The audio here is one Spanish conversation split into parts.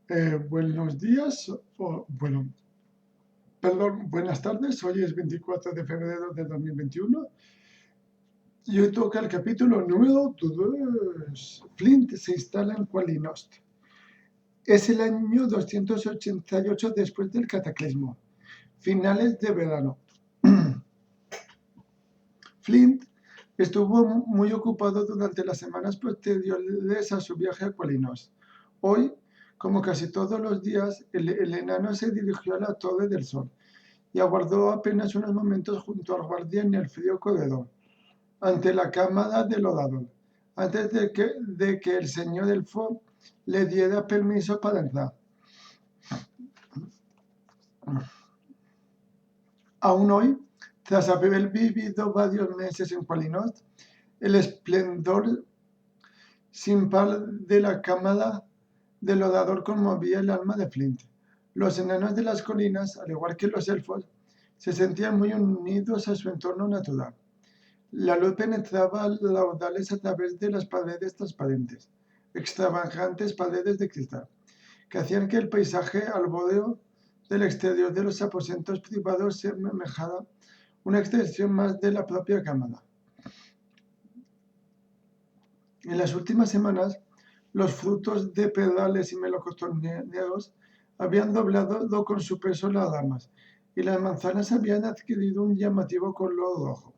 Buenos días, buenas tardes. Hoy es 24 de febrero de 2021 y hoy toca el capítulo número 2. Flint se instala en Qualinost. Es el año 288 después del cataclismo, finales de verano. Flint estuvo muy ocupado durante las semanas posteriores a su viaje a Qualinost. Hoy, como casi todos los días, el enano se dirigió a la Torre del Sol y aguardó apenas unos momentos junto al guardia en el frío corredor, ante la cámara del orador, antes de que el señor Elfo le diera permiso para entrar. Aún hoy, tras haber vivido varios meses en Qualinost, el esplendor sin par de la cámara del orador conmovía el alma de Flint. Los enanos de las colinas, al igual que los elfos, se sentían muy unidos a su entorno natural. La luz penetraba laudales a través de las paredes transparentes, extravagantes paredes de cristal, que hacían que el paisaje al borde del exterior de los aposentos privados se semejara una extensión más de la propia cámara. En las últimas semanas, los frutos de pedales y melocotoneros habían doblado con su peso las ramas, y las manzanas habían adquirido un llamativo color rojo.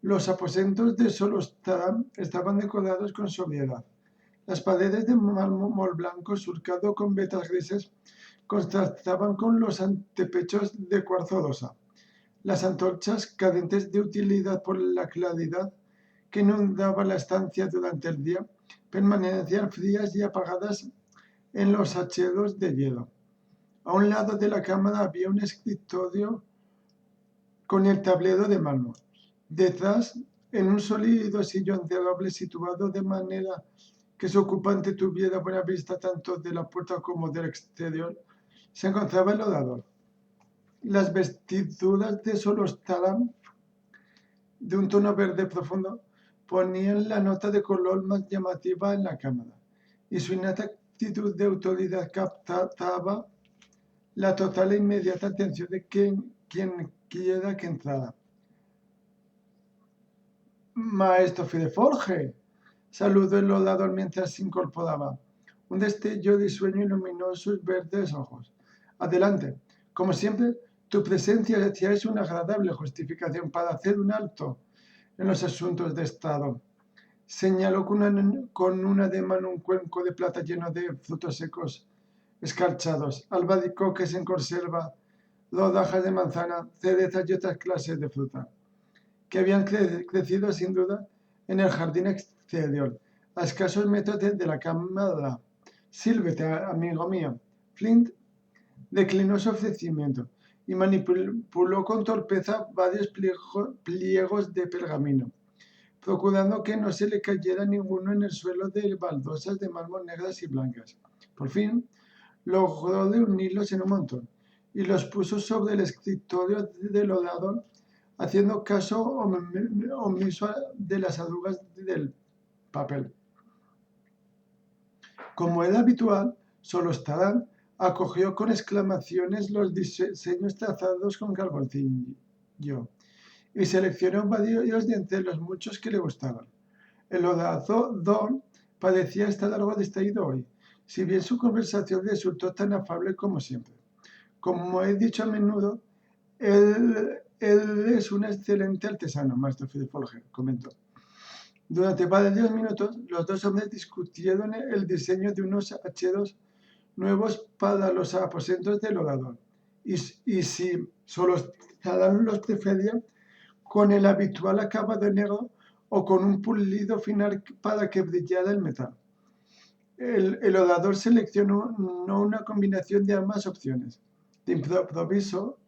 Los aposentos de Solostarán estaban decorados con sobriedad. Las paredes de mármol blanco surcado con vetas grises contrastaban con los antepechos de cuarzo rosa. Las antorchas, carentes de utilidad por la claridad que inundaba la estancia durante el día, permanecían frías y apagadas en los hacheros de hielo. A un lado de la cámara había un escritorio con el tablero de mármol. Detrás, en un sólido sillón cerrable situado de manera que su ocupante tuviera buena vista tanto de la puerta como del exterior, se encontraba el orador. Las vestiduras de Solostarán, de un tono verde profundo, ponían la nota de color más llamativa en la cámara, y su innata actitud de autoridad captaba la total e inmediata atención de quien quiera que entrara. Maestro Fideforge, saludó el orador mientras se incorporaba. Un destello de sueño iluminó sus verdes ojos. Adelante. Como siempre, tu presencia ya es una agradable justificación para hacer un alto en los asuntos de Estado. Señaló con un ademán un cuenco de plata lleno de frutos secos escarchados, albaricoques en conserva, rodajas de manzana, cerezas y otras clases de fruta, que habían crecido sin duda en el jardín exterior, a escasos metros de la cámara. Sírvete, amigo mío. Flint declinó su ofrecimiento y manipuló con torpeza varios pliegos de pergamino, procurando que no se le cayera ninguno en el suelo de baldosas de mármol negras y blancas. Por fin, logró reunirlos en un montón y los puso sobre el escritorio del orador, haciendo caso omiso de las arrugas del papel. Como era habitual, Solostarán acogió con exclamaciones los diseños trazados con carboncillo y seleccionó varios de entre los muchos que le gustaban. El orador parecía estar algo distraído hoy, si bien su conversación resultó tan afable como siempre. Como he dicho a menudo, él es un excelente artesano, maestro Fideforge, comentó. Durante varios minutos, los dos hombres discutieron el diseño de unos hacheros nuevos para los aposentos del orador, y si Solostarán los prefería con el habitual acabado negro o con un pulido final para que brillara el metal. El orador seleccionó una combinación de ambas opciones. De improviso,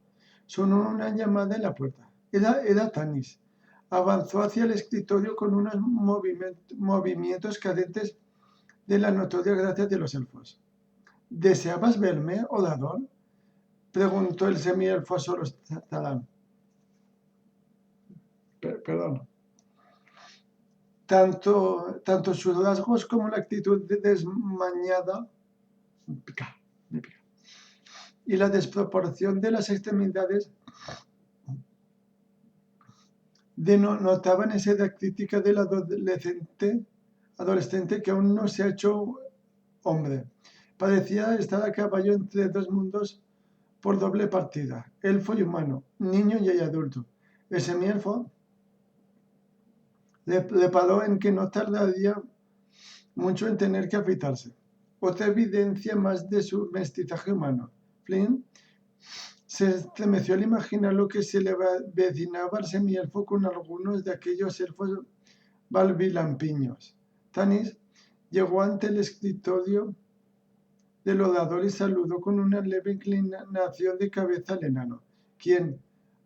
sonó una llamada en la puerta. Era Tanis. Avanzó hacia el escritorio con unos movimientos cadentes de la notoria gracia de los elfos. ¿Deseabas verme, orador?, preguntó el semielfo a Solostarán. Perdón. Tanto sus rasgos como la actitud desmañada y la desproporción de las extremidades denotaban esa edad crítica del adolescente que aún no se ha hecho hombre. Parecía estar a caballo entre dos mundos por doble partida, elfo y humano, niño y adulto. El semielfo le paró en que no tardaría mucho en tener que afeitarse. Otra evidencia más de su mestizaje humano. Flynn se estremeció al imaginar lo que se le avecinaba al semielfo con algunos de aquellos elfos balbilampiños. Tanis llegó ante el escritorio del orador y saludó con una leve inclinación de cabeza al enano, quien,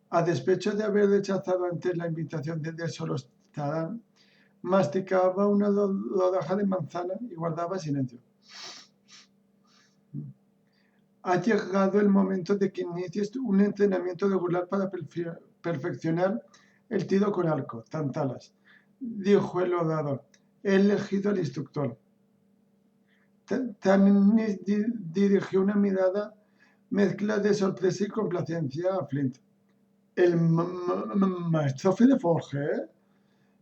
a despecho de haber rechazado antes la invitación de Solostadán, masticaba una rodaja de manzana y guardaba silencio. Ha llegado el momento de que inicies un entrenamiento regular para perfeccionar el tiro con arco, Tantalas, dijo el orador. He elegido al instructor. Tanis dirigió una mirada mezcla de sorpresa y complacencia a Flint. ¿El maestro Fireforge?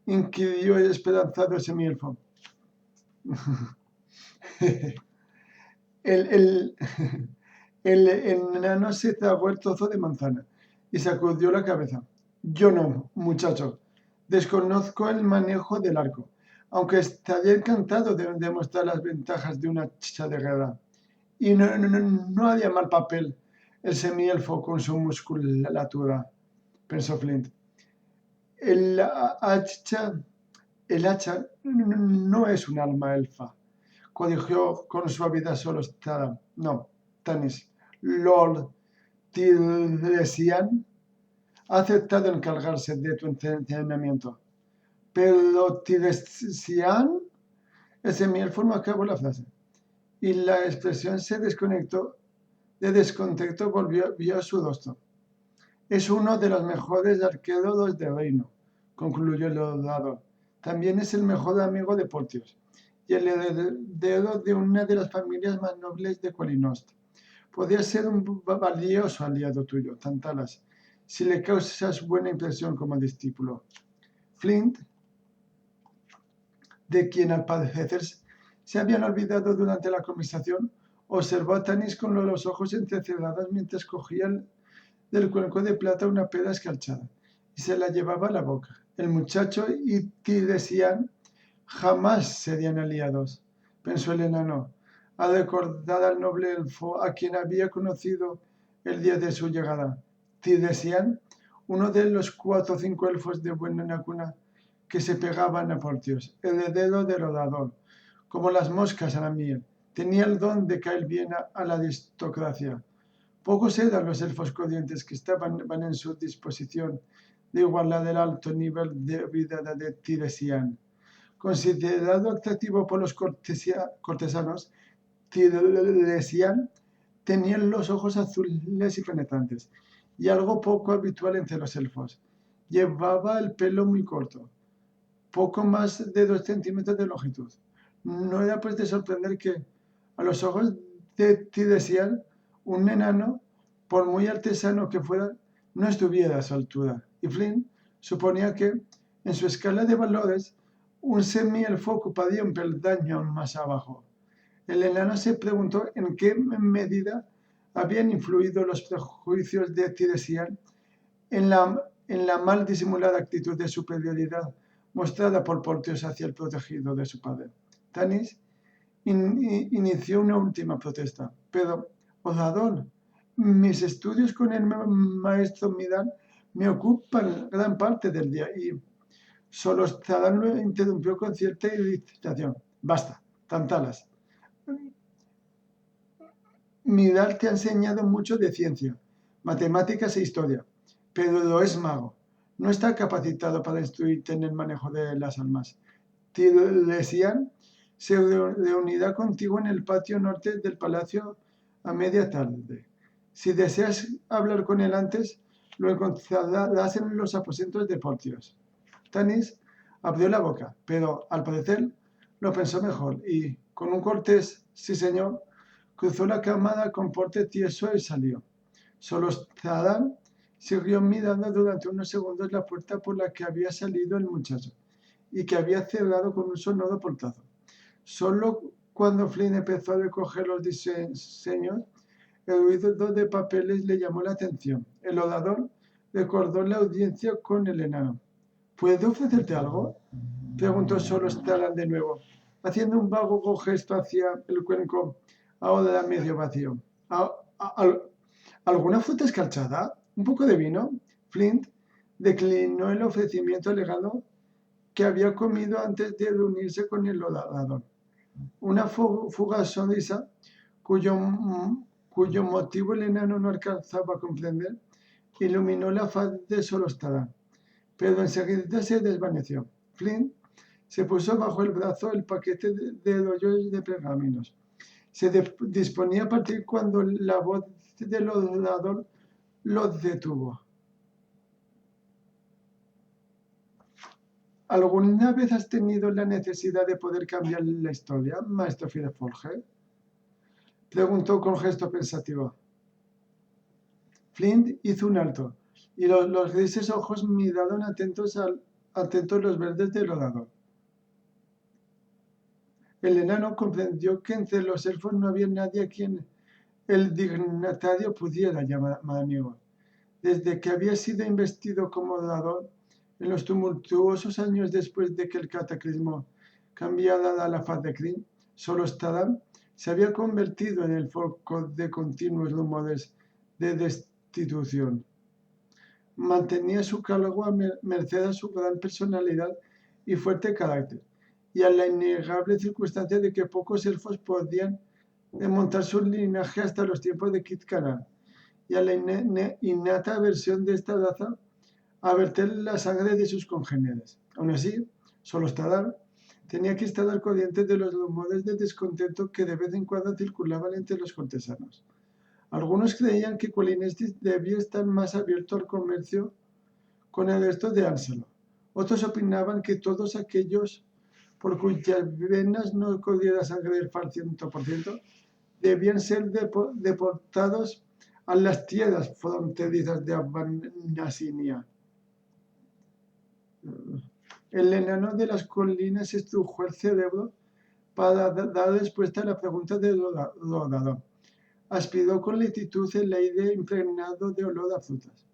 Inquirió el esperanzado semielfo. El enano se tragó el trozo de manzana y sacudió la cabeza. Yo no, muchacho. Desconozco el manejo del arco, aunque estaría encantado de demostrar las ventajas de una hacha de guerra. Y no haría mal papel el semielfo con su musculatura, pensó Flint. El hacha no es un alma elfa, corrigió con suavidad Solostadán. No, Tanis. Lord Tiresian ha aceptado encargarse de tu entrenamiento. Pero Tiresian, el semielfo no acabó la frase, y la expresión de descontento volvió a su rostro. Es uno de los mejores arqueros del reino, concluyó el orador. También es el mejor amigo de Portios y el heredero de una de las familias más nobles de Qualinost. Podría ser un valioso aliado tuyo, Tantalas, si le causas buena impresión como discípulo. Flint, de quien al parecer se habían olvidado durante la conversación, observó a Tanis con los ojos entrecerrados mientras cogía del cuenco de plata una pera escarchada y se la llevaba a la boca. El muchacho y Tiresian jamás serían aliados, pensó el enano, al recordar al noble elfo a quien había conocido el día de su llegada. Tiresian, uno de los 4 o 5 elfos de buena cuna que se pegaban a Portios, heredero del orador, como las moscas a la miel. Tenía el don de caer bien a la aristocracia. Pocos eran los elfos corrientes que estaban en su disposición de igualar el alto nivel de vida de Tiresian. Considerado atractivo por los cortesanos, Tiresian tenía los ojos azules y penetrantes, y algo poco habitual entre los elfos. Llevaba el pelo muy corto, poco más de 2 centímetros de longitud. No era pues de sorprender que, a los ojos de Tiresian, un enano, por muy artesano que fuera, no estuviera a su altura. Y Flynn suponía que, en su escala de valores, un semielfo ocuparía un peldaño más abajo. El enano se preguntó en qué medida habían influido los prejuicios de Tiresian en la mal disimulada actitud de superioridad mostrada por Portios hacia el protegido de su padre. Tanis inició una última protesta. Pero, orador, mis estudios con el maestro Midan me ocupan gran parte del día y Solostadán lo interrumpió con cierta irritación. Basta, Tantalas. Midal te ha enseñado mucho de ciencia, matemáticas e historia, pero lo es mago. No está capacitado para instruirte en el manejo de las almas. Tiresian se reunirá contigo en el patio norte del palacio a media tarde. Si deseas hablar con él antes, lo encontrarás en los aposentos de Portios. Tanis abrió la boca, pero al parecer lo pensó mejor y, con un cortés sí señor, Cruzó la cámara con porte tieso y salió. Solo Zidane siguió mirando durante unos segundos la puerta por la que había salido el muchacho y que había cerrado con un sonoro portazo. Solo cuando Flynn empezó a recoger los diseños, el ruido de papeles le llamó la atención. El orador recordó la audiencia con el enano. ¿Puedo ofrecerte algo?, preguntó solo Zidane de nuevo, haciendo un vago gesto hacia el cuenco, ahora medio vacío. ¿Alguna fruta escarchada? ¿Un poco de vino? Flint declinó el ofrecimiento alegando que había comido antes de reunirse con el orador. Una fugaz sonrisa, cuyo motivo el enano no alcanzaba a comprender, iluminó la faz de Solostadán, pero enseguida se desvaneció. Flint se puso bajo el brazo el paquete de rollos de pergaminos. Se disponía a partir cuando la voz del orador lo detuvo. ¿Alguna vez has tenido la necesidad de poder cambiar la historia, maestro Fireforge?, preguntó con gesto pensativo. Flint hizo un alto, y los grises ojos miraron atentos los verdes del orador. El enano comprendió que entre los elfos no había nadie a quien el dignatario pudiera llamar amigo. Desde que había sido investido como orador, en los tumultuosos años después de que el cataclismo cambiara la faz de Krynn, Solostadán se había convertido en el foco de continuos rumores de destitución. Mantenía su cargo a merced a su gran personalidad y fuerte carácter, y a la innegable circunstancia de que pocos elfos podían remontar su linaje hasta los tiempos de Kit Karan, y a la innata aversión de esta raza a verter la sangre de sus congéneres. Aún así, Solostadán tenía que estar al corriente de los rumores de descontento que de vez en cuando circulaban entre los cortesanos. Algunos creían que Quolinestis debía estar más abierto al comercio con el resto de Ánsalo. Otros opinaban que todos aquellos por cuyas venas no corriera sangre del far 100%, debían ser deportados a las tierras fronterizas de Abanasinia. El enano de las colinas estrujó el cerebro para dar respuesta a la pregunta del orador. Aspiró con lentitud el aire impregnado de olor a frutas.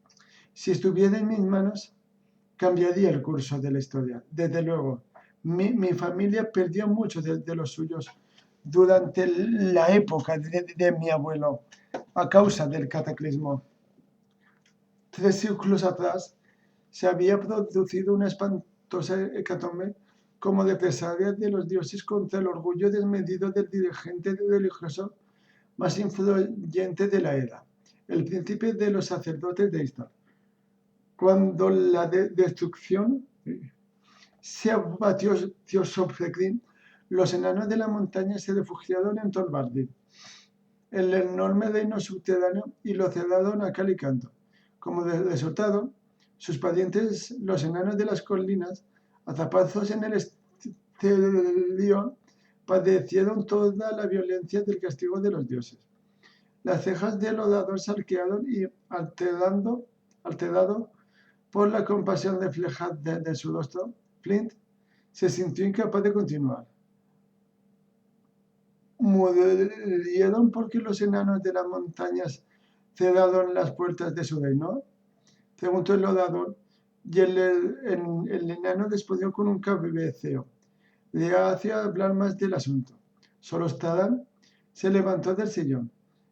Si estuviera en mis manos, cambiaría el curso de la historia. Desde luego, mi familia perdió mucho de los suyos durante la época de mi abuelo, a causa del cataclismo. 3 siglos atrás se había producido una espantosa hecatombe como represalia de los dioses contra el orgullo desmedido del dirigente religioso más influyente de la era, el príncipe de los sacerdotes de Istar. Cuando la destrucción se abatió sobre Krynn, los enanos de la montaña se refugiaron en Torvaldil, el enorme reino subterráneo, y lo cerraron a cal y canto. Como resultado, sus parientes, los enanos de las colinas, atrapados en el exterior, padecieron toda la violencia del castigo de los dioses. Las cejas del orador se arquearon y, alterado por la compasión reflejada de su rostro, Flint se sintió incapaz de continuar. ¿Murieron porque los enanos de las montañas cerraron las puertas de su reino?, preguntó el orador, y el enano respondió con un cabeceo. Le hacía hablar más del asunto. Solostadán se levantó del sillón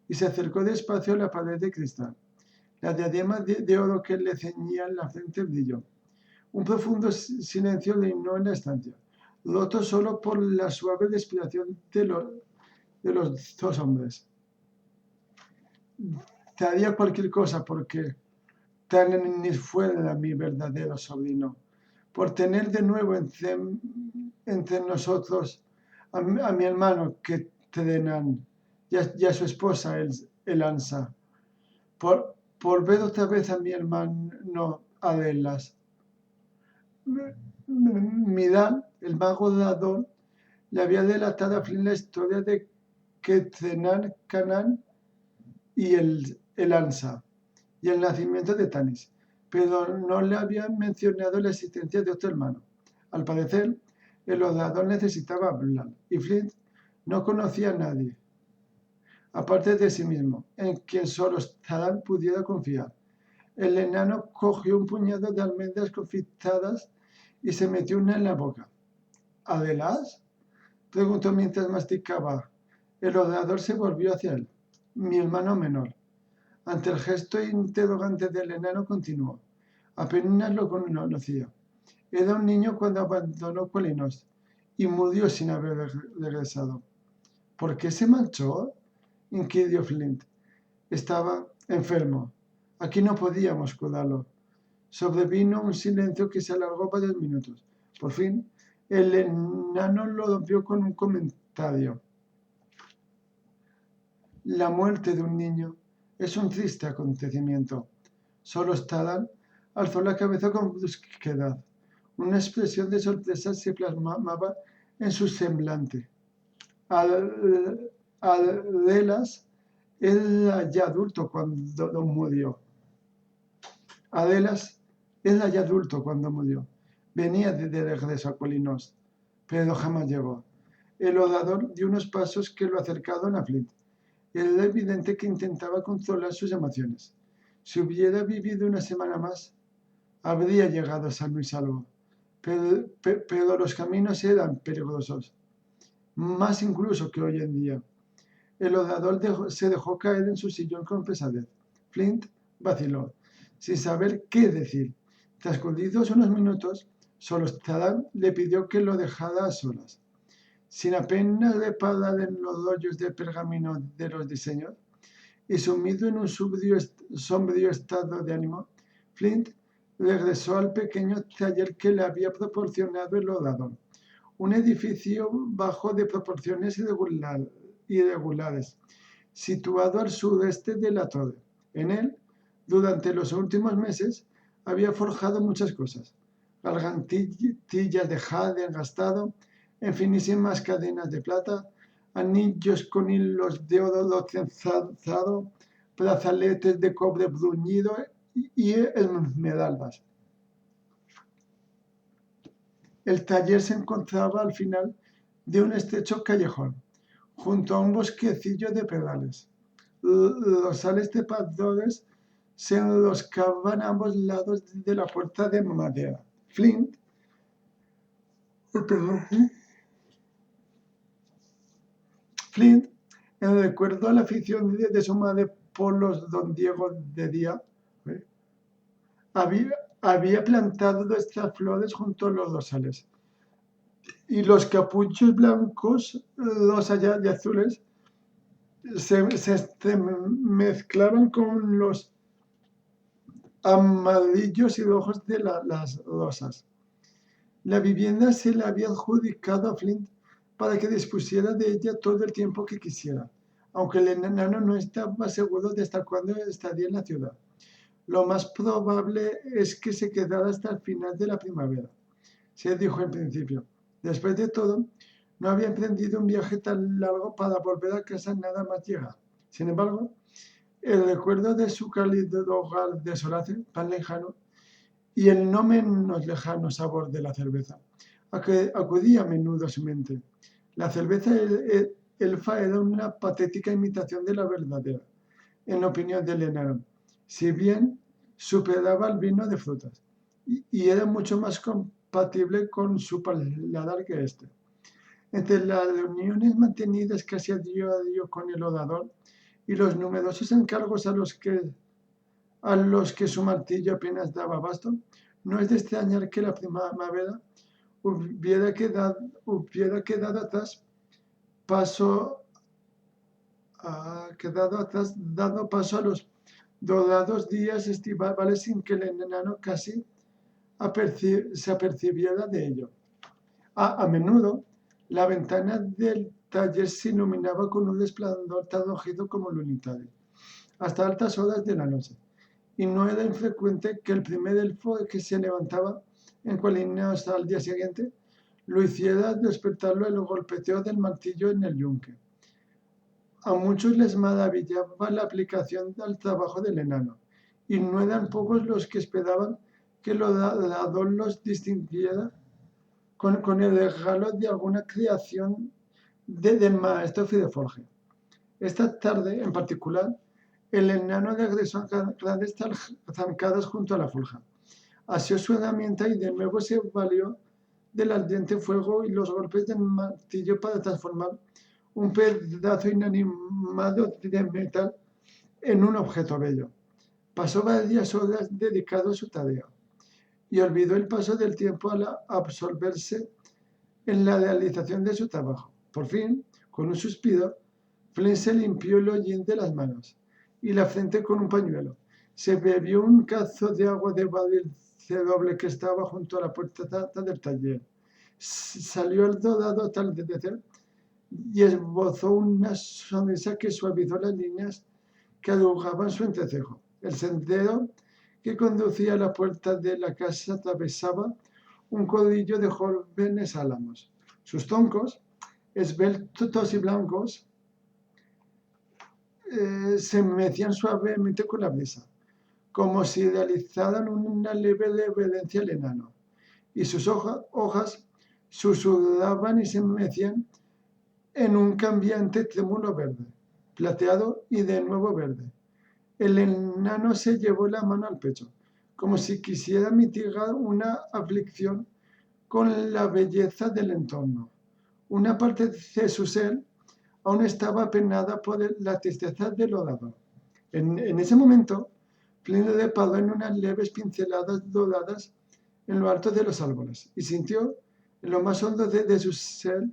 y se acercó despacio a la pared de cristal. La diadema de oro que le ceñía en la frente brilló. Un profundo silencio reinó en la estancia, roto solo por la suave respiración de los 2 hombres. Daría cualquier cosa porque Tanis fuera mi verdadero sobrino, por tener de nuevo entre nosotros a mi hermano Ketrenan y a su esposa Elansa, por ver otra vez a mi hermano Adelas. Midan, el mago dador, le había relatado a Flynn la historia de Quetzalcóatl, Canaán y el Ansa, y el nacimiento de Tanis, pero no le habían mencionado la existencia de otro hermano. Al parecer, el orador necesitaba hablar, y Flint no conocía a nadie, aparte de sí mismo, en quien solo Taran pudiera confiar. El enano cogió un puñado de almendras confitadas y se metió una en la boca. ¿Adelas? Preguntó mientras masticaba. El orador se volvió hacia él. Mi hermano menor. Ante el gesto interrogante del enano continuó. Apenas lo conocía. Era un niño cuando abandonó Colinos y murió sin haber regresado. ¿Por qué se marchó? Inquirió Flint. Estaba enfermo. Aquí no podíamos cuidarlo. Sobrevino un silencio que se alargó varios minutos. Por fin, el enano lo rompió con un comentario. La muerte de un niño es un triste acontecimiento. Solo Taran alzó la cabeza con brusquedad. Una expresión de sorpresa se plasmaba en su semblante. Adelas era ya adulto cuando murió. Adelas era ya adulto cuando murió. Venía de regreso a Colinos, pero jamás llegó. El orador dio unos pasos que lo acercaron a Flint. Era evidente que intentaba controlar sus emociones. Si hubiera vivido una semana más, habría llegado sano y salvo. Pero los caminos eran peligrosos, más incluso que hoy en día. El orador se dejó caer en su sillón con pesadez. Flint vaciló, sin saber qué decir. Transcurridos unos minutos, solo Taran le pidió que lo dejara a solas. Sin apenas reparar en los rollos de pergamino de los diseños y sumido en un sombrío estado de ánimo, Flint regresó al pequeño taller que le había proporcionado el orador, un edificio bajo de proporciones irregulares, situado al sureste de la torre. En él, durante los últimos meses, había forjado muchas cosas: gargantillas de jade gastado, en finísimas cadenas de plata, anillos con hilos de oro trenzado, brazaletes de cobre bruñido y esmeraldas. El taller se encontraba al final de un estrecho callejón, junto a un bosquecillo de pedales. Los sales trepadores se enroscaban a ambos lados de la puerta de madera. Flint en recuerdo a la afición de su madre por los Don Diego de día, había plantado estas flores junto a los rosales, y los capullos blancos, rosas y azules se mezclaban con los amarillos y rojos de las rosas. La vivienda se le había adjudicado a Flint para que dispusiera de ella todo el tiempo que quisiera, aunque el enano no estaba seguro de hasta cuándo estaría en la ciudad. Lo más probable es que se quedara hasta el final de la primavera, se dijo en principio. Después de todo, no había emprendido un viaje tan largo para volver a casa nada más llegar. Sin embargo, el recuerdo de su cálido hogar desolado, tan lejano, y el no menos lejano sabor de la cerveza acudía a menudo a su mente. La cerveza elfa era una patética imitación de la verdadera, en opinión de enano, si bien superaba el vino de frutas y era mucho más compatible con su paladar que este. Entre las reuniones mantenidas casi a diario con el orador y los numerosos encargos a los que su martillo apenas daba abasto, no es de extrañar que la primavera hubiera quedado atrás dando paso a los dorados días estivales sin que el enano casi se apercibiera de ello. A menudo, la ventana del taller se iluminaba con un resplandor tan rojizo como lunitario, hasta altas horas de la noche, y no era infrecuente que el primer elfo que se levantaba en Colinos al día siguiente lo hiciera despertarlo el golpeteo del martillo en el yunque. A muchos les maravillaba la aplicación al trabajo del enano, y no eran pocos los que esperaban que el orador los distinguiera con el regalo de alguna creación del maestro Fideforge. Esta tarde, en particular, el enano regresó a grandes zancadas junto a la forja. Asió su herramienta y de nuevo se valió del ardiente fuego y los golpes del martillo para transformar un pedazo inanimado de metal en un objeto bello. Pasó varias horas dedicado a su tarea y olvidó el paso del tiempo al absorberse en la realización de su trabajo. Por fin, con un suspiro, Flynn se limpió el hollín de las manos y la frente con un pañuelo. Se bebió un cazo de agua de barril doble que estaba junto a la puerta del taller. Salió al dorado atardecer y esbozó una sonrisa que suavizó las líneas que arrugaban su entrecejo. El sendero que conducía a la puerta de la casa atravesaba un corrillo de jóvenes álamos. Sus troncos, esbeltos y blancos, se mecían suavemente con la brisa, como si realizaran una leve reverencia al enano, y sus hojas susurraban y se mecían en un cambiante trémulo verde, plateado y de nuevo verde. El enano se llevó la mano al pecho, como si quisiera mitigar una aflicción con la belleza del entorno. Una parte de su ser aún estaba apenada por la tristeza del orador. En ese momento, Flynn reparó en unas leves pinceladas doradas en lo alto de los árboles y sintió en lo más hondo de su ser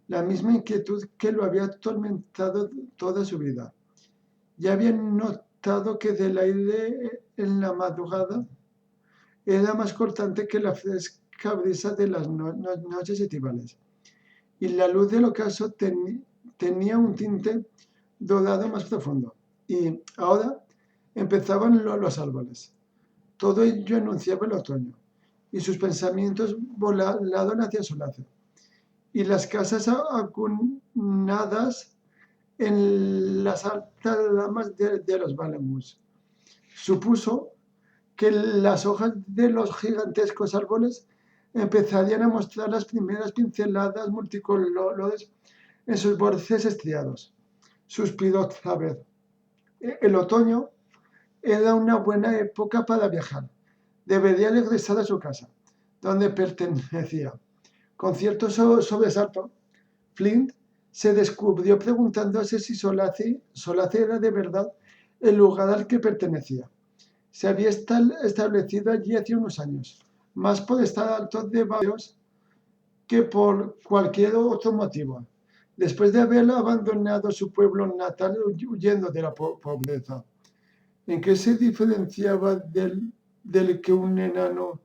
la misma inquietud que lo había atormentado toda su vida. Ya había notado que del aire en la madrugada era más cortante que la fresca brisa de las noches estivales, y la luz del ocaso tenía un tinte dorado más profundo. Y ahora empezaban los árboles. Todo ello anunciaba el otoño, y sus pensamientos volaron hacia su lazo. Y las casas acunadas en las altas ramas de los bálemus. Supuso que las hojas de los gigantescos árboles empezarían a mostrar las primeras pinceladas multicolores en sus bordes estriados. Suspiró otra vez. El otoño era una buena época para viajar. Debería regresar a su casa, donde pertenecía. Con cierto sobresalto, Flint se descubrió preguntándose si Solace era de verdad el lugar al que pertenecía. Se había establecido allí hace unos años, más por estar alto de barrios que por cualquier otro motivo, después de haber abandonado su pueblo natal huyendo de la pobreza. ¿En qué se diferenciaba del que un enano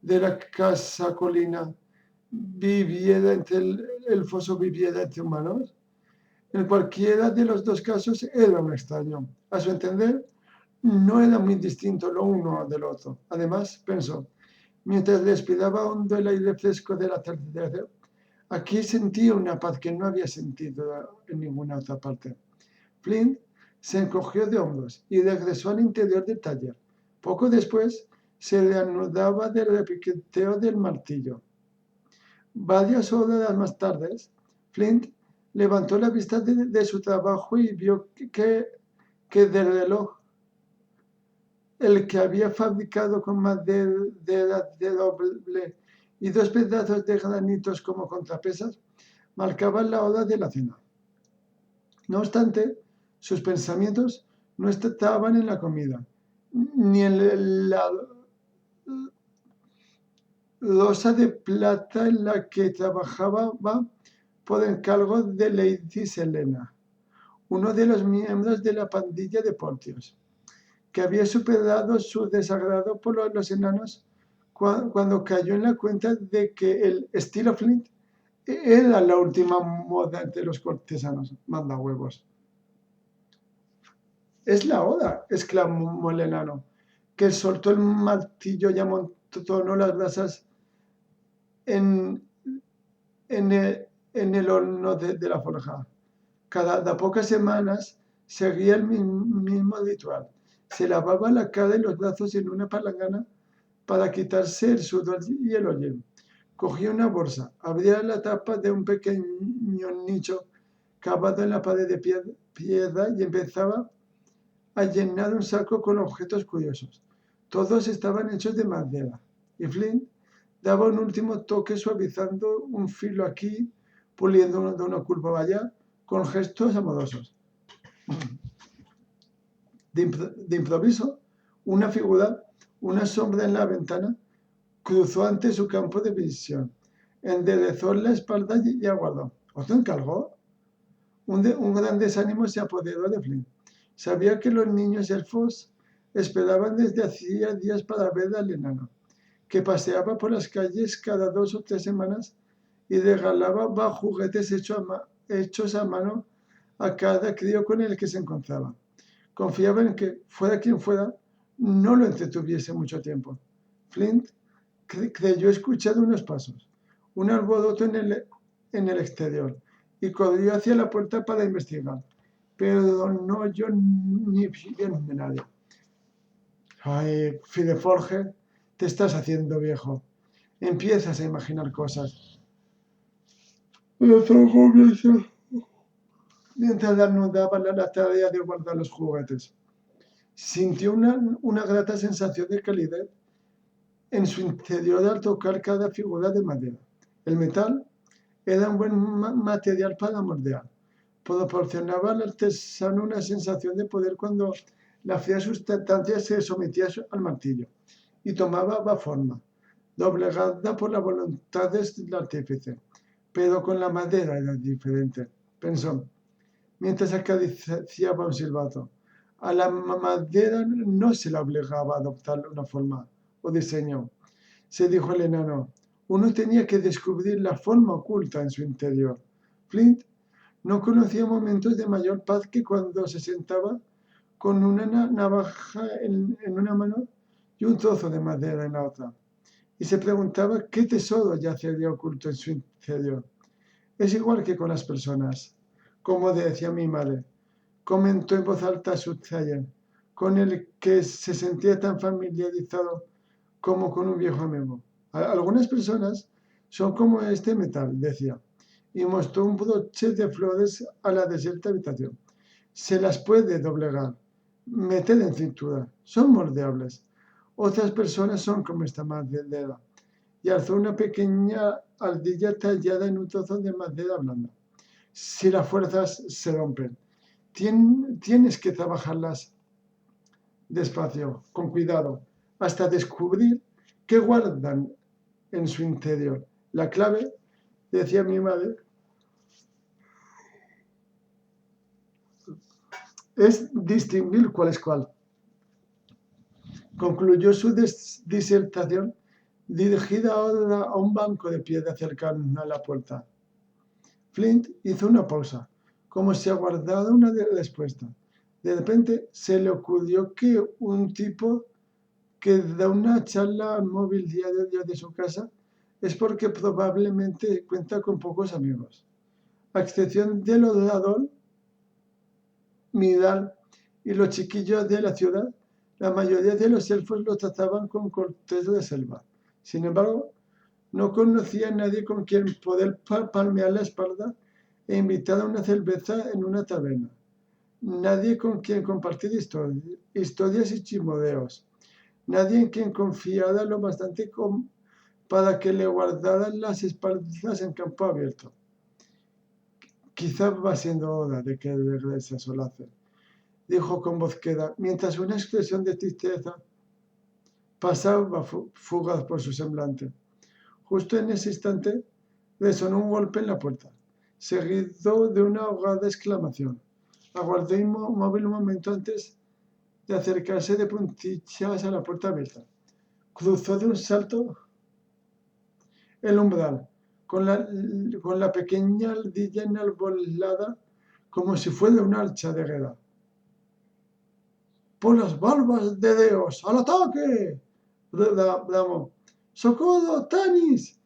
de la casa colina viviera entre el foso viviera entre humanos? En cualquiera de los dos casos era un extraño. A su entender, no era muy distinto lo uno del otro. Además, pensó, mientras respiraba hondo el aire fresco del atardecer, aquí sentía una paz que no había sentido en ninguna otra parte. Flint se encogió de hombros y regresó al interior del taller. Poco después, se reanudaba el repiqueteo del martillo. Varias horas más tarde, Flint levantó la vista de su trabajo y vio que del reloj, el que había fabricado con madera de doble y dos pedazos de granitos como contrapesas, marcaban la hora de la cena. No obstante, sus pensamientos no estaban en la comida, ni en la losa de plata en la que trabajaba por encargo de Lady Selena, uno de los miembros de la pandilla de Portios, que había superado su desagrado por los enanos cuando cayó en la cuenta de que el estilo Flint era la última moda entre los cortesanos. Manda huevos. Es la hora, exclamó el enano, que soltó el martillo y amontonó las brasas en el horno de la forja. Cada pocas semanas seguía el mismo ritual. Se lavaba la cara y los brazos en una palangana para quitarse el sudor y el hollín. Cogía una bolsa, abría la tapa de un pequeño nicho cavado en la pared de piedra y empezaba a llenar un saco con objetos curiosos. Todos estaban hechos de madera, y Flint daba un último toque suavizando un filo aquí, puliendo de una curva allá, con gestos amorosos. De improviso, una figura, una sombra en la ventana, cruzó ante su campo de visión, enderezó la espalda y aguardó. ¿Os lo encargó? Un gran desánimo se apoderó de Flint. Sabía que los niños elfos esperaban desde hacía días para ver al enano, que paseaba por las calles cada 2 o 3 semanas y regalaba juguetes hechos a mano a cada crío con el que se encontraba. Confiaba en que, fuera quien fuera, no lo entretuviese mucho tiempo. Flint creyó escuchar unos pasos, un alboroto en el exterior, y corrió hacia la puerta para investigar, pero no oyó ni bien de nadie. Ay, Fideforge, te estás haciendo viejo. Empiezas a imaginar cosas. Mientras anudaba la tarea de guardar los juguetes. Sintió una grata sensación de calidez en su interior al tocar cada figura de madera. El metal era un buen material para moldear. Proporcionaba al artesano una sensación de poder cuando la fría sustancia se sometía al martillo y tomaba forma, doblegada por la voluntad del artífice. Pero con la madera era diferente, pensó, mientras acariciaba un silbato. A la madera no se la obligaba a adoptar una forma o diseño, se dijo el enano. Uno tenía que descubrir la forma oculta en su interior. Flint no conocía momentos de mayor paz que cuando se sentaba con una navaja en una mano y un trozo de madera en la otra, y se preguntaba qué tesoro yacería oculto en su interior. Es igual que con las personas, como decía mi madre, comentó en voz alta Suzayen, con el que se sentía tan familiarizado como con un viejo amigo. Algunas personas son como este metal, decía, y mostró un broche de flores a la desierta habitación. Se las puede doblegar, meter en cintura, son moldeables. Otras personas son como esta madera, y alzó una pequeña ardilla tallada en un trozo de madera blanda. Si las fuerzas se rompen, tienes que trabajarlas despacio, con cuidado, hasta descubrir qué guardan en su interior. La clave, decía mi madre, es distinguir cuál es cuál. Concluyó su disertación dirigida ahora a un banco de piedra cercano a la puerta. Flint hizo una pausa, como si aguardara una respuesta. De repente se le ocurrió que un tipo que da una charla al móvil diario de su casa es porque probablemente cuenta con pocos amigos. A excepción del orador, Midal y los chiquillos de la ciudad, la mayoría de los elfos lo trataban con cortés de selva. Sin embargo, no conocía a nadie con quien poder palmear la espalda e invitar a una cerveza en una taberna. Nadie con quien compartir historias y chismodeos. Nadie en quien confiara lo bastante para que le guardaran las espaldas en campo abierto. Quizá va siendo hora de que regrese a Solace, dijo con voz queda, mientras una expresión de tristeza pasaba fugaz por su semblante. Justo en ese instante resonó un golpe en la puerta, seguido de una ahogada exclamación. Aguardó inmóvil un momento antes de acercarse de puntillas a la puerta abierta. Cruzó de un salto el umbral, con la pequeña ardilla enarbolada como si fuera una hacha de guerra. ¡Por las barbas de Dios! ¡Al ataque! Bramó. ¡Socorro, Tanis!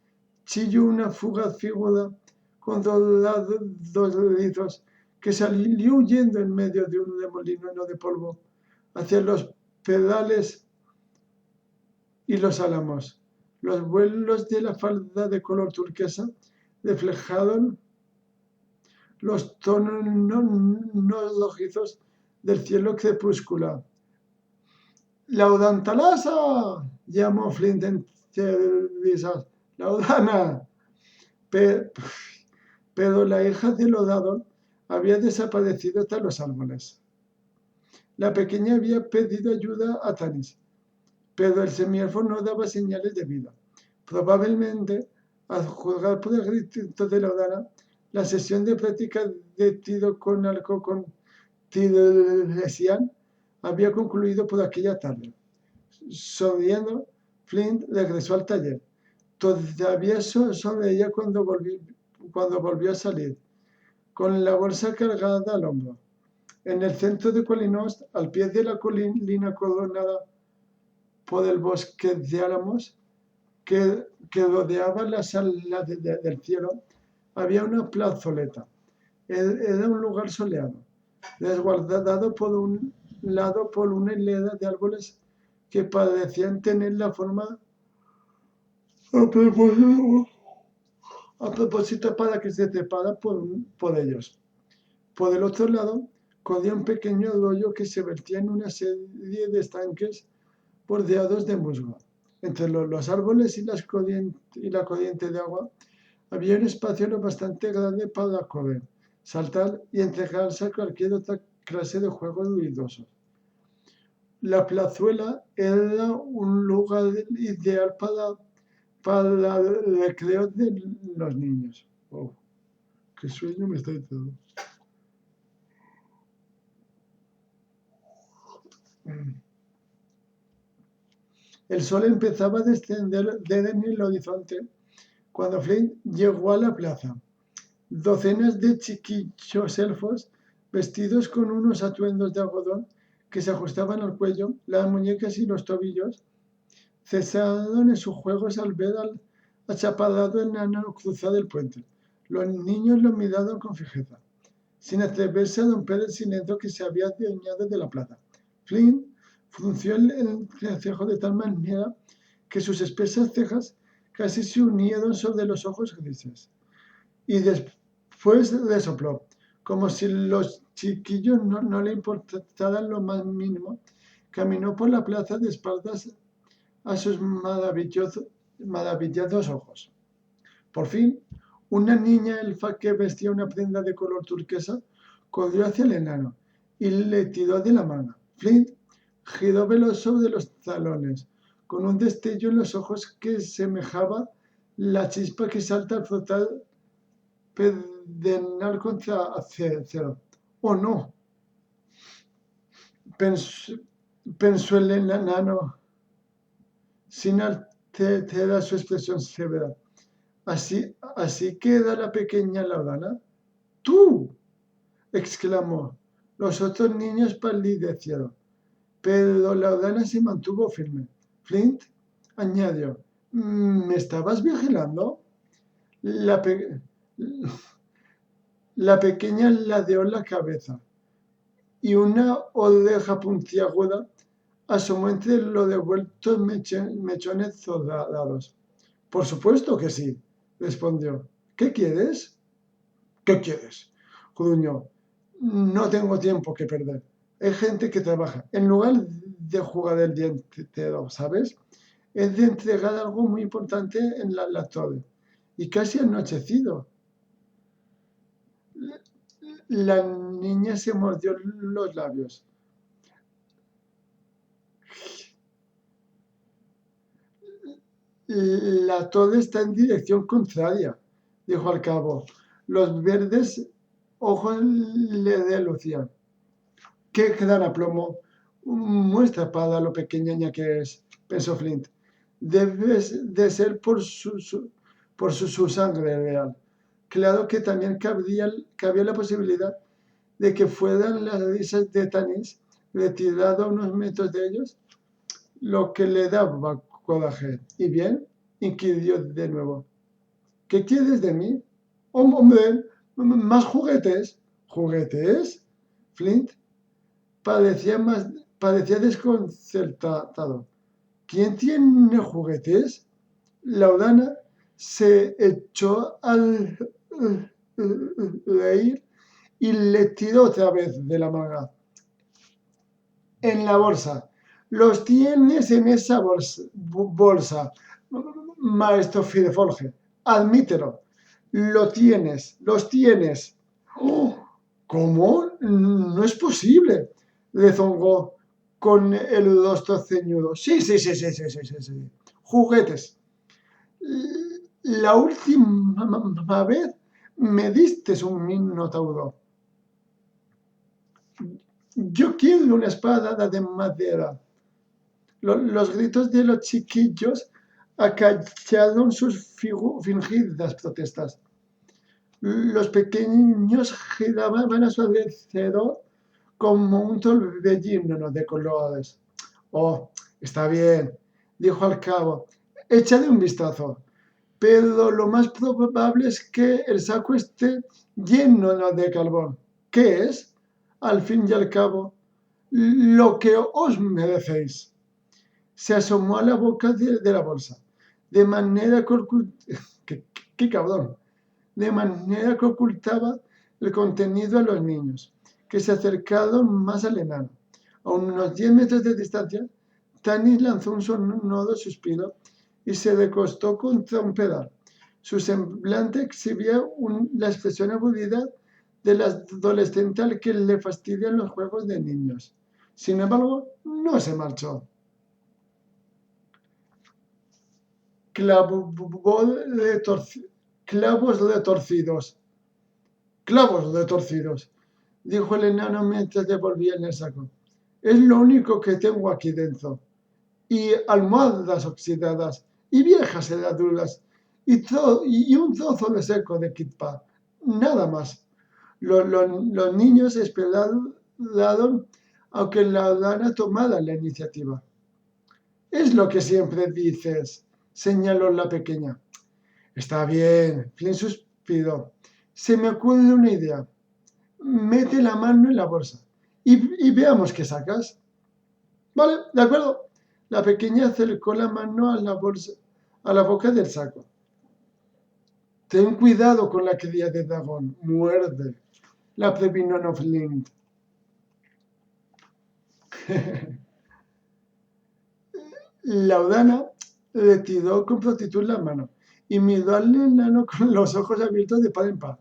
Chilló una fugaz figura con dos rizos que salió huyendo en medio de un remolino lleno de polvo hacia los pedales y los álamos. Los vuelos de la falda de color turquesa reflejaron los tonos rojizos del cielo crepuscular. ¡Laudantalasa! Llamó Flint entre risas. ¡Laudana! Pero la hija de Lodadon había desaparecido tras los árboles. La pequeña había pedido ayuda a Tanis, pero el semielfo no daba señales de vida. Probablemente, al juzgar por el grito de Laudana, la sesión de práctica de tiro con arco con Tiresian había concluido por aquella tarde. Sonriendo, Flint regresó al taller. Todavía sonreía cuando volvió a salir, con la bolsa cargada al hombro. En el centro de Qualinost, al pie de la colina coronada por el bosque de álamos que rodeaba la sala del cielo, había una plazoleta. Era un lugar soleado, resguardado por un lado por una hilera de árboles que parecían tener la forma a propósito para que se trepara por ellos. Por el otro lado, corría un pequeño arroyo que se vertía en una serie de estanques bordeados de musgo. Entre los árboles y la corriente de agua había un espacio lo bastante grande para correr, saltar y entregarse a cualquier otra clase de juegos ruidosos. La plazuela era un lugar ideal para el recreo de los niños. Oh, qué sueño me está dando. El sol empezaba a descender en el horizonte cuando Flint llegó a la plaza. Docenas de chiquillos elfos, vestidos con unos atuendos de algodón que se ajustaban al cuello, las muñecas y los tobillos, cesaron en sus juegos al ver al achaparrado enano cruzar el puente. Los niños lo miraron con fijeza, sin atreverse a romper el silencio que se había adueñado de la plaza. Flint frunció el entrecejo de tal manera que sus espesas cejas casi se unieron sobre los ojos grises. Y después resopló, como si los chiquillos no le importaran lo más mínimo. Caminó por la plaza de espaldas a sus maravillados ojos. Por fin, una niña elfa que vestía una prenda de color turquesa corrió hacia el enano y le tiró de la mano. Flint giró veloz de los talones, con un destello en los ojos que semejaba la chispa que salta al frotar pedernal contra acero. ¡Oh, no! Pensó el enano sin alterar su expresión severa. Así queda la pequeña Laudana. ¡Tú! Exclamó. Los otros niños palidecieron, pero Laudana se mantuvo firme. Flint añadió, ¿me estabas vigilando? La pequeña ladeó la cabeza y una oreja puntiaguda asomó entre los devueltos mechones dorados. Por supuesto que sí, respondió. ¿Qué quieres? ¿Qué quieres? Gruñó. No tengo tiempo que perder. Hay gente que trabaja. En lugar de jugar el día entero, ¿sabes? Es de entregar algo muy importante en la torre. Y casi anochecido. La niña se mordió los labios. La torre está en dirección contraria, dijo al cabo. Los verdes ojos le relucían. ¡Qué gran aplomo! Muestra para lo pequeña que es, pensó Flint. Debe de ser por su sangre real. Claro que también cabía la posibilidad de que fueran las risas de Tanis, retirado a unos metros de ellos, lo que le daba coraje. ¿Y bien? Inquirió de nuevo. ¿Qué quieres de mí? Hombre, más juguetes. ¿Juguetes? Flint parecía desconcertado. ¿Quién tiene juguetes? Laudana se echó al reír y le tiró otra vez de la manga. En la bolsa. Los tienes en esa bolsa, maestro Fidefolge. Admítelo. Los tienes. ¡Oh! ¿Cómo? No es posible, rezongó con el rostro ceñudo. Sí. Juguetes. La última vez me diste un minotauro. Yo quiero una espada de madera. Los gritos de los chiquillos acallaron sus fingidas protestas. Los pequeños giraban a su alrededor como un torbellino de colores. Oh, está bien, dijo al cabo. Échale un vistazo. Pero lo más probable es que el saco esté lleno de carbón. ¿Qué es? Al fin y al cabo, lo que os merecéis. Se asomó a la boca de la bolsa, de manera que ¡Qué cabrón! De manera que ocultaba el contenido a los niños, que se acercaron más al enano. A unos 10 metros de distancia, Tanis lanzó un sonoro suspiro y se recostó contra un pedal. Su semblante exhibía la expresión aburrida del adolescente al que le fastidian los juegos de niños. Sin embargo, no se marchó. Clavos retorcidos, dijo el enano mientras devolvía en el saco. Es lo único que tengo aquí dentro. Y almohadas oxidadas, y viejas heladuras, y un trozo de seco de kitpa. Nada más. Los niños esperaron a que la Laudana tomara la iniciativa. Es lo que siempre dices, señaló la pequeña. Está bien, Flynn suspiró. Se me ocurre una idea. Mete la mano en la bolsa y veamos qué sacas. Vale, de acuerdo. La pequeña acercó la mano a la bolsa, a la boca del saco. Ten cuidado con la cría de dragón. Muerde. La previno Flint. Laudana retiró con prontitud la mano y miró al enano con los ojos abiertos de par en par.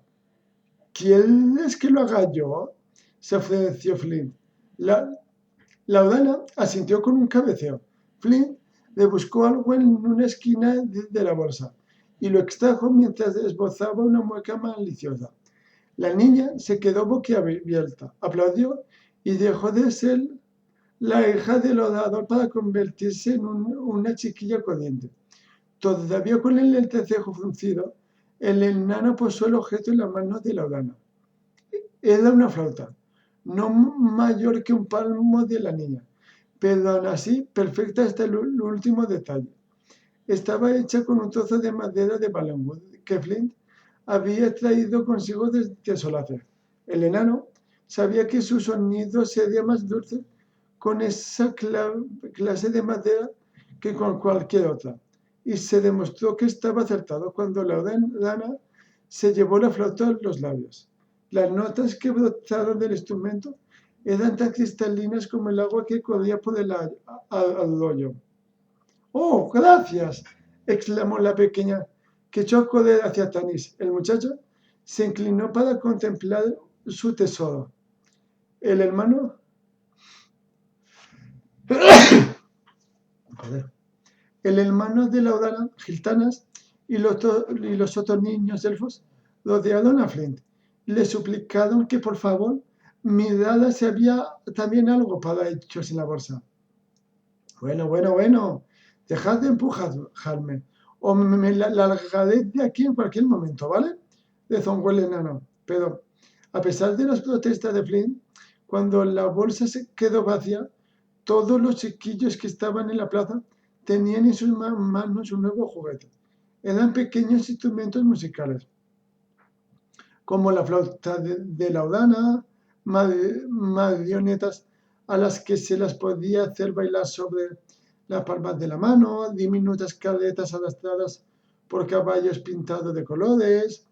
¿Quieres que lo haga yo? Se ofreció Flint. Laudana asintió con un cabeceo. Flint le buscó algo en una esquina de la bolsa y lo extrajo mientras esbozaba una mueca maliciosa. La niña se quedó boquiabierta, aplaudió y dejó de ser la hija del orador para convertirse en una chiquilla corriente. Todavía con el entrecejo fruncido, el enano posó el objeto en la mano de Laudana. Era una flauta, no mayor que un palmo de la niña, pero aún así perfecta hasta el último detalle. Estaba hecha con un trozo de madera de Balenwood que Flint había traído consigo desde Solace. El enano sabía que su sonido sería más dulce con esa clase de madera que con cualquier otra, y se demostró que estaba acertado cuando Laudana se llevó la flauta a los labios. Las notas que brotaron del instrumento eran tan cristalinas como el agua que corría por el arroyo. ¡Oh, gracias!, exclamó la pequeña, que echó a correr hacia Tanis. El muchacho se inclinó para contemplar su tesoro. El hermano de Laudana, Giltanas, y los otros niños elfos rodearon a Flint. Le suplicaron que por favor mirara si había también algo para ellos en la bolsa. Bueno, dejad de empujarme, o me largaré de aquí en cualquier momento, ¿vale? Rezongó el enano. Pero, a pesar de las protestas de Flint, cuando la bolsa se quedó vacía, todos los chiquillos que estaban en la plaza tenían en sus manos un nuevo juguete. Eran pequeños instrumentos musicales. como la flauta de Laudana, marionetas a las que se las podía hacer bailar sobre las palmas de la mano, diminutas carretas arrastradas por caballos pintados de colores,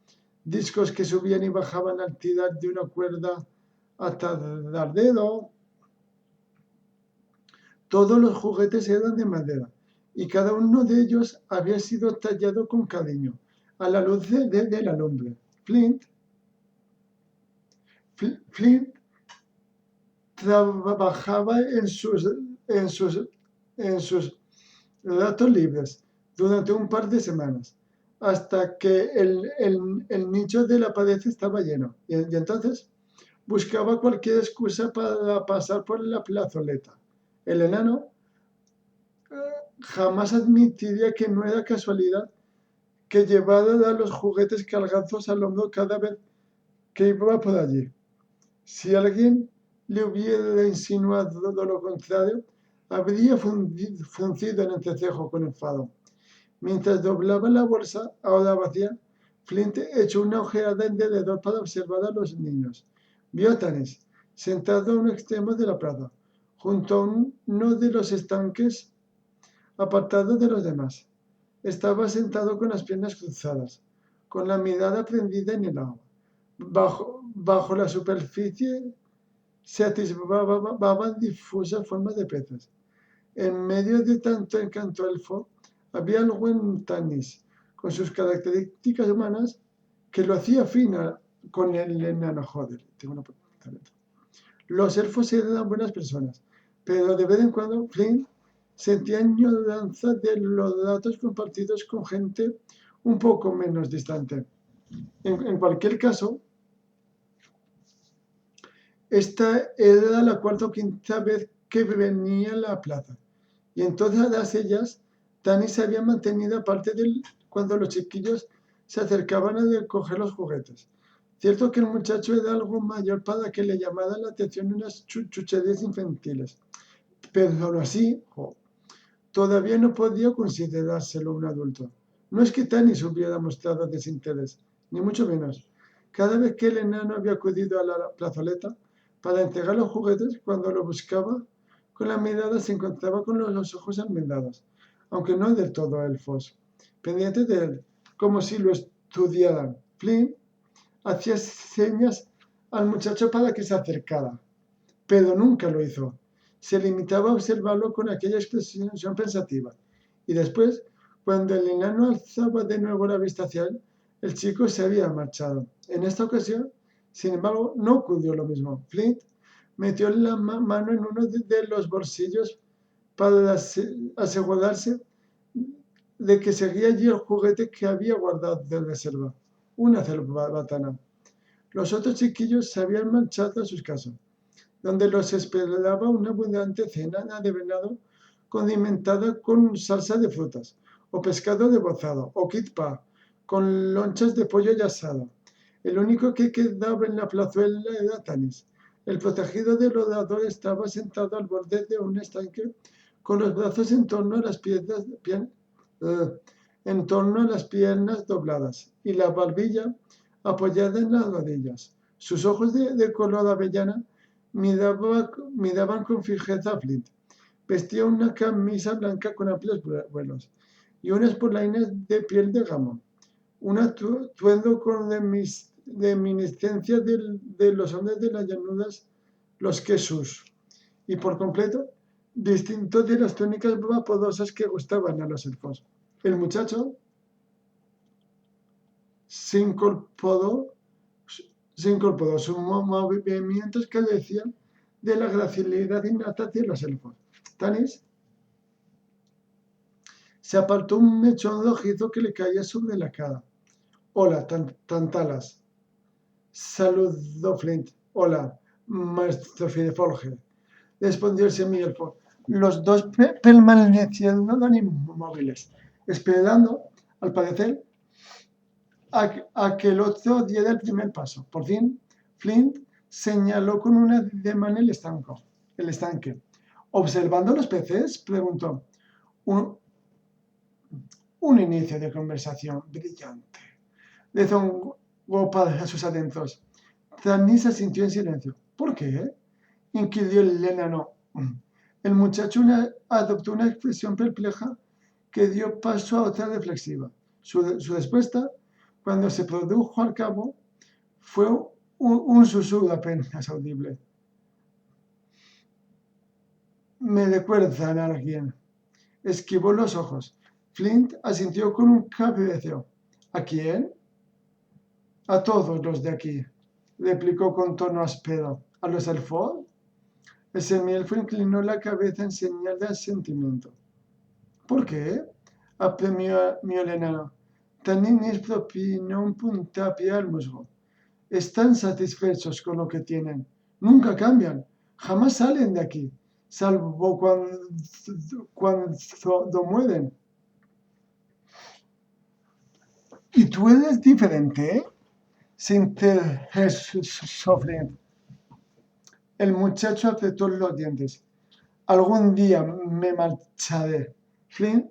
discos que subían y bajaban al tirar de una cuerda hasta dar dedo. Todos los juguetes eran de madera y cada uno de ellos había sido tallado con cariño a la luz de la lumbre. Flint trabajaba en sus ratos libres durante un par de semanas hasta que el nicho de la pared estaba lleno y entonces buscaba cualquier excusa para pasar por la plazoleta. El enano jamás admitiría que no era casualidad que llevara los juguetes cargados al hombro cada vez que iba por allí. Si alguien le hubiera insinuado lo contrario, habría fruncido el entrecejo con enfado. Mientras doblaba la bolsa, ahora vacía, Flint echó una ojeada alrededor para observar a los niños. Vio a Tanis, sentado a un extremo de la plaza, junto a uno de los estanques, apartado de los demás. Estaba sentado con las piernas cruzadas, con la mirada prendida en el agua. Bajo la superficie se atisbaban difusas formas de peces. En medio de tanto encanto elfo, había algo en Tanis, con sus características humanas, que lo hacía fina con el enano. Joder, tengo una talento. Los elfos eran buenas personas, pero de vez en cuando Flynn sentía añoranza de los datos compartidos con gente un poco menos distante. En cualquier caso, esta era la cuarta o quinta vez que venía a la plaza, y en todas ellas Tanis se había mantenido aparte cuando los chiquillos se acercaban a recoger los juguetes. Cierto que el muchacho era algo mayor para que le llamaran la atención unas chucherías infantiles, pero aún así, todavía no podía considerárselo un adulto. No es que Tanis hubiera mostrado desinterés, ni mucho menos. Cada vez que el enano había acudido a la plazoleta para entregar los juguetes, cuando lo buscaba, con la mirada se encontraba con los ojos almendados, aunque no del todo elfos, pendientes de él, como si lo estudiaran. Flynn hacía señas al muchacho para que se acercara, pero nunca lo hizo. Se limitaba a observarlo con aquella expresión pensativa. Y después, cuando el enano alzaba de nuevo la vista hacia él, el chico se había marchado. En esta ocasión, sin embargo, no ocurrió lo mismo. Flint metió la mano en uno de los bolsillos para asegurarse de que seguía allí el juguete que había guardado de reserva, una cerbatana. Los otros chiquillos se habían marchado a sus casas, donde los esperaba una abundante cena de venado condimentada con salsa de frutas, o pescado rebozado, o kitpa, con lonchas de pollo y asado. El único que quedaba en la plazuela era Tanis. El protegido del orador estaba sentado al borde de un estanque, con los brazos en torno a las piernas dobladas y la barbilla apoyada en las rodillas. Sus ojos de color avellana miraban con fijeza a Flint. Vestía una camisa blanca con amplios vuelos y unas polainas de piel de gamo, un atuendo con reminiscencia de los hombres de las llanuras, los Quesus, y por completo distinto de las túnicas vaporosas que gustaban a los elfos. El muchacho se incorporó, sus movimientos carecían de la gracilidad innata de los elfos. Tanis se apartó un mechón rojizo que le caía sobre la cara. Hola, Tantalas, saludó Flint. Hola, maestro Fireforge, respondió el semielfo. Los dos permanecieron inmóviles, esperando, al parecer, a que el otro diera el primer paso. Por fin, Flint señaló con un ademán el estanque. ¿Observando los peces?, preguntó. Un inicio de conversación brillante, a sus adentros. Tanis asintió en silencio. ¿Por qué? Inquirió el enano. El muchacho adoptó una expresión perpleja que dio paso a otra reflexiva. Su respuesta, cuando se produjo al cabo, fue un susurro apenas audible. Me recuerdan a alguien. Esquivó los ojos. Flint asintió con un cabeceo. ¿A quién? A todos los de aquí, replicó con tono áspero. ¿A los elfos? El semielfo inclinó la cabeza en señal de asentimiento. ¿Por qué? Apremió el enano. Tanis propinó un puntapié al musgo. Están satisfechos con lo que tienen. Nunca cambian. Jamás salen de aquí, salvo cuando mueren. ¿Y tú eres diferente? Se interrogó Flint. El muchacho apretó los dientes. Algún día me marcharé. Flint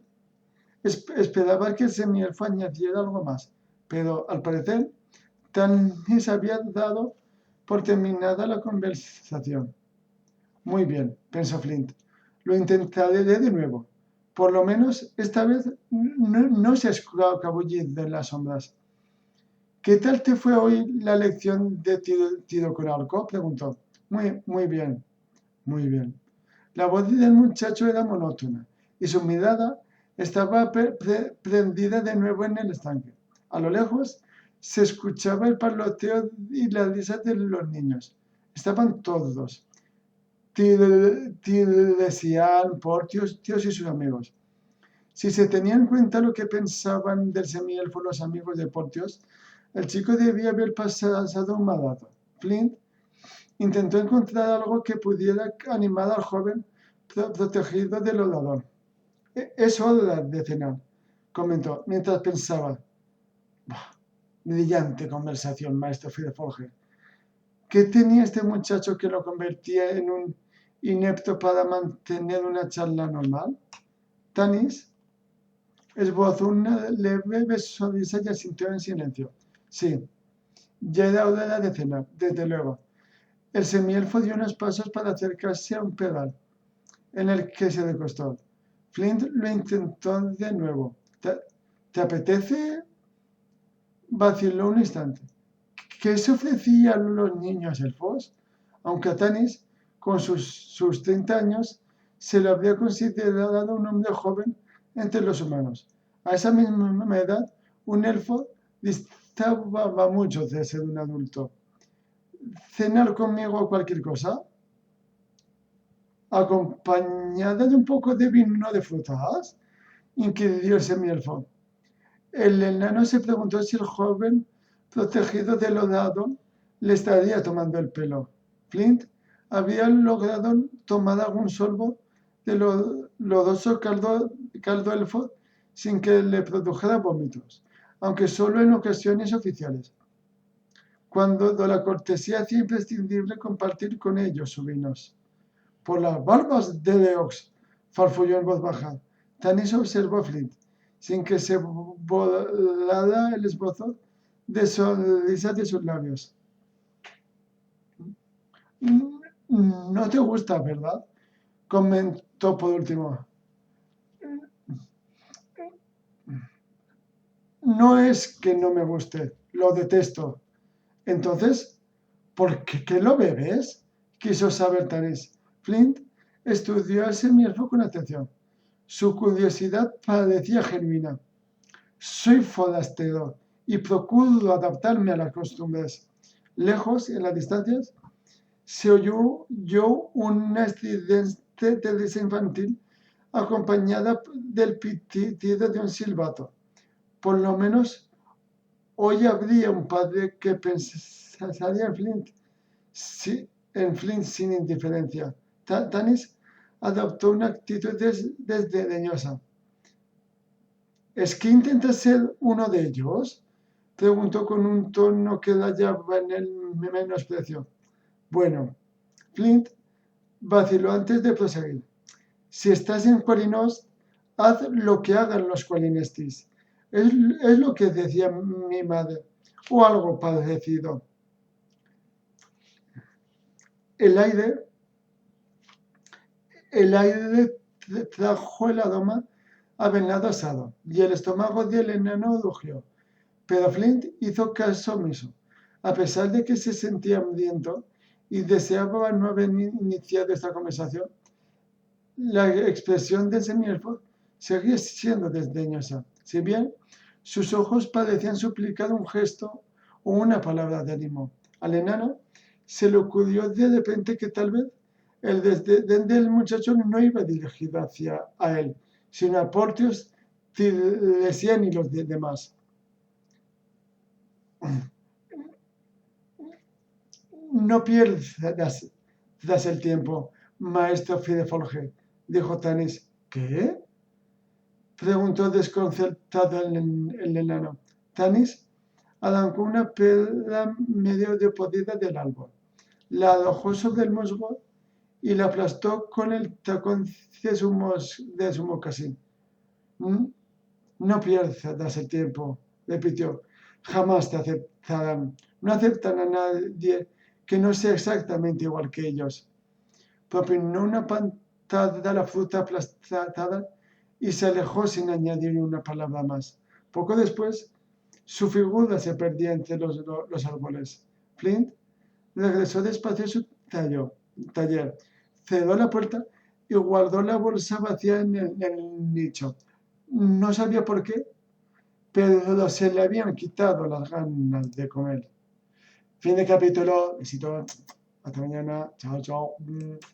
esperaba que el semielfo añadiera algo más, pero al parecer Tanis había dado por terminada la conversación. Muy bien, pensó Flint. Lo intentaré de nuevo. Por lo menos esta vez no se escabullido en las sombras. ¿Qué tal te fue hoy la lección de tiro con arco? Preguntó. Muy bien, muy bien. La voz del muchacho era monótona y su mirada estaba prendida de nuevo en el estanque. A lo lejos se escuchaba el parloteo y las risas de los niños. Estaban todos. Tiresian, Portios, tíos y sus amigos. Si se tenía en cuenta lo que pensaban del semielfo los amigos de Portios, el chico debía haber pasado un mal rato. Flint intentó encontrar algo que pudiera animar al joven protegido del orador. Es hora de cenar, comentó, mientras pensaba. Brillante conversación, maestro Fireforge. ¿Qué tenía este muchacho que lo convertía en un inepto para mantener una charla normal? Tanis esbozó una leve sonrisa y asintió en silencio. Sí, ya era hora de cenar, desde luego. El semielfo dio unos pasos para acercarse a un pedal, en el que se recostó. Flint lo intentó de nuevo. ¿Te apetece? Vaciló un instante. ¿Qué se ofrecía a los niños elfos? Aunque a Tanis, con sus 30 años, se lo habría considerado un hombre joven entre los humanos. A esa misma edad, un elfo distaba mucho de ser un adulto. ¿Cenar conmigo cualquier cosa? ¿Acompañada de un poco de vino de frutas? Inquirió el semielfo. El enano se preguntó si el joven, protegido del odado, le estaría tomando el pelo. Flint había logrado tomar algún sorbo de lodoso caldo elfo sin que le produjera vómitos, aunque solo en ocasiones oficiales, cuando la cortesía hacía imprescindible compartir con ellos sus vinos. Por las barbas de Leox, farfulló en voz baja. Tanis observó a Flint, sin que se volara el esbozo de sonrisa de sus labios. No te gusta, ¿verdad? Comentó por último. No es que no me guste, lo detesto. Entonces, ¿por qué lo bebes? Quiso saber Tanis. Flint estudió al semielfo con atención. Su curiosidad parecía genuina. Soy forastero y procuro adaptarme a las costumbres. Lejos, en las distancias, se oyó una estridente de risa infantil acompañada del pitido de un silbato. Por lo menos hoy habría un padre que pensaría en Flint sin indiferencia. Tanis adoptó una actitud desdeñosa. ¿Es que intentas ser uno de ellos? Preguntó con un tono que rayaba en el menosprecio. Bueno, Flint vaciló antes de proseguir. Si estás en Qualinos, haz lo que hagan los Qualinestis. Es lo que decía mi madre. o algo parecido. El aire trajo el aroma a venado asado y el estómago del enano rugió. Pero Flint hizo caso omiso. A pesar de que se sentía hambriento y deseaba no haber iniciado esta conversación, la expresión del semielfo seguía siendo desdeñosa, si bien sus ojos parecían suplicar un gesto o una palabra de ánimo. Al enano se le ocurrió de repente que tal vez el desdén del muchacho no iba dirigido hacia a él, sino a Portios, Tiresian y los demás. No pierdas el tiempo, maestro Fidefolge, dijo Tanis. ¿Qué? Preguntó desconcertado el enano. Tanis arrancó una piedra medio de podrida del árbol, la arrojó sobre el musgo y la aplastó con el tacón de su mocasín. No pierdas el tiempo, repitió. Jamás te aceptarán. No aceptan a nadie que no sea exactamente igual que ellos. Propinó una patada a la fruta aplastada y se alejó sin añadir una palabra más. Poco después, su figura se perdía entre los árboles. Flint regresó despacio a su taller, cerró la puerta y guardó la bolsa vacía en el nicho. No sabía por qué, pero se le habían quitado las ganas de comer. Fin de capítulo. Besito. Hasta mañana. Chao, chao.